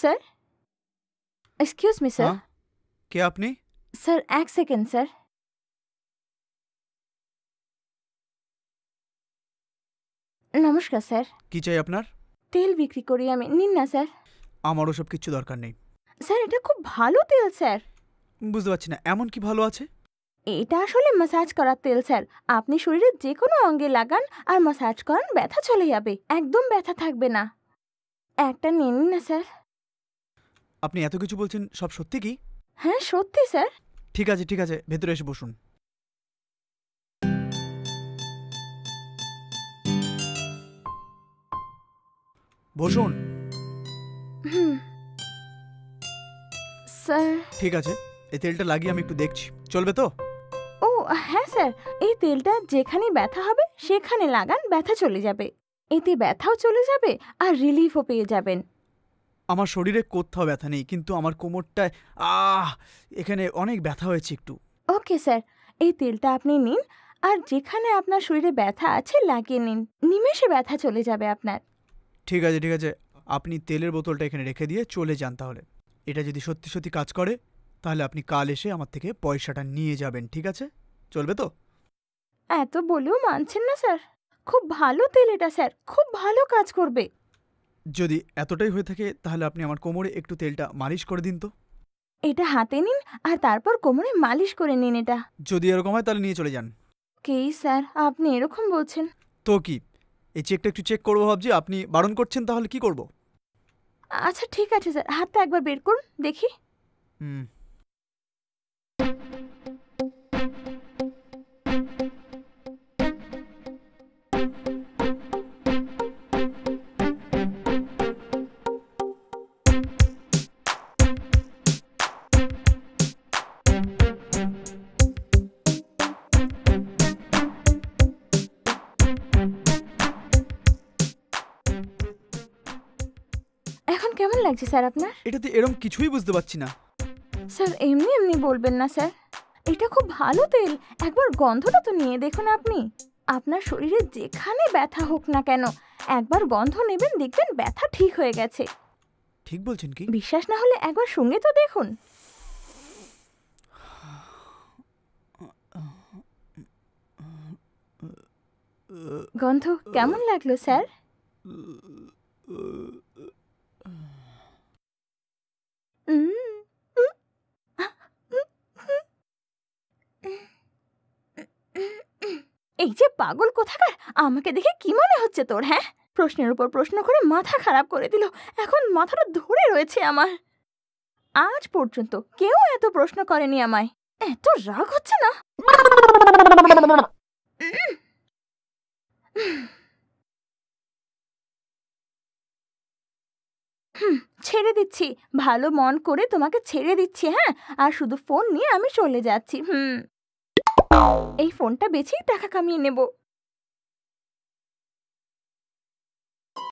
Sir, excuse me sir. কে আপনি? Sir এক সেকেন্ড স্যার। নমস্কার স্যার। কি চাই আপনার? তেল বিক্রি করি আমি, নিন না স্যার। আমার ওসব কিচ্ছু দরকার নেই। স্যার এটা খুব ভালো তেল স্যার। বুঝতে পারছি না, এমন কি ভালো আছে? এটা আসলে ম্যাসাজ করার তেল স্যার। আপনি শরীরের যে কোনো অঙ্গে লাগান আর ম্যাসাজ করান, ব্যথা চলে যাবে, একদম ব্যথা থাকবে না। একটা নিন না স্যার। আপনি এত কিছু বলছেন, সব সত্যি কি? হ্যাঁ সত্যি স্যার। ঠিক আছে ঠিক আছে, ভেতরে এসে বসুন। বসুন। স্যার। ঠিক আছে, এই তেলটা লাগিয়ে আমি একটু দেখছি, চলবে তো? ও হ্যাঁ স্যার, এই তেলটা যেখানে ব্যথা হবে সেখানে লাগান, ব্যথা চলে যাবে। এতে ব্যথাও চলে যাবে আর রিলিফও পেয়ে যাবেন। আমার শরীরে কোথাও ব্যথা নেই, কিন্তু আমার কোমরটায় এখানে অনেক ব্যথা হয়েছে একটু। ওকে স্যার, এই তেলটা আপনি নিন আর যেখানে আপনার শরীরে ব্যথা আছে লাগিয়ে নিন, নিমেষে ব্যথা চলে যাবে আপনার। ঠিক আছে ঠিক আছে, আপনি তেলের বোতলটা এখানে রেখে দিয়ে চলে যান। তাহলে এটা যদি সত্যি সত্যি কাজ করে, তাহলে আপনি কাল এসে আমার থেকে পয়সাটা নিয়ে যাবেন, ঠিক আছে? চলবে তো? এত বলেও মানছেন না স্যার। খুব ভালো তেল এটা স্যার, খুব ভালো কাজ করবে। যদি এতটাই হয়ে থাকে, তাহলে আপনি আমার কোমরে একটু তেলটা মালিশ করে দিন তো। এটা হাতে নিন আর তারপর কোমরে মালিশ করে নিন এটা। যদি এরকম হয় তাহলে নিয়ে চলে যান। কি স্যার আপনি এরকম বলছেন? তো কি, এই চেকটা একটু চেক করবো ভাবছি, আপনি বারণ করছেন, তাহলে কি করব? আচ্ছা ঠিক আছে স্যার, হাতটা একবার বের করুন দেখি। এখন কেমন লাগছে স্যার আপনার? এটাতে এরকম কিছুই বুঝতে পারছি না। স্যার এমনি এমনি বলবেন না স্যার, এটা খুব ভালো তেল, একবার গন্ধটা তো নিয়ে দেখুন আপনি। আপনার শরীরে যেখানে ব্যথা হোক না কেন, একবার গন্ধ নেবেন, দেখবেন ব্যথা ঠিক হয়ে গেছে। ঠিক বলছেন কি? বিশ্বাস না হলে একবার সঙ্গে তো দেখুন। গন্ধ কেমন লাগলো স্যার? এই যে পাগল কোথাকার, আমাকে দেখে কি মনে হচ্ছে তোর? হ্যাঁ, প্রশ্নের উপর প্রশ্ন করে মাথা খারাপ করে দিল। এখন মাথাটা ধরে রয়েছে আমার। আজ পর্যন্ত কেউ এত প্রশ্ন করেনি আমায়। এত রাগ হচ্ছে না। ছেড়ে দিচ্ছি, ভালো মন করে তোমাকে ছেড়ে দিচ্ছি। হ্যাঁ, আর শুধু ফোন নিয়ে আমি চলে যাচ্ছি। এই ফোনটা বেচেই টাকা কামিয়ে নেব।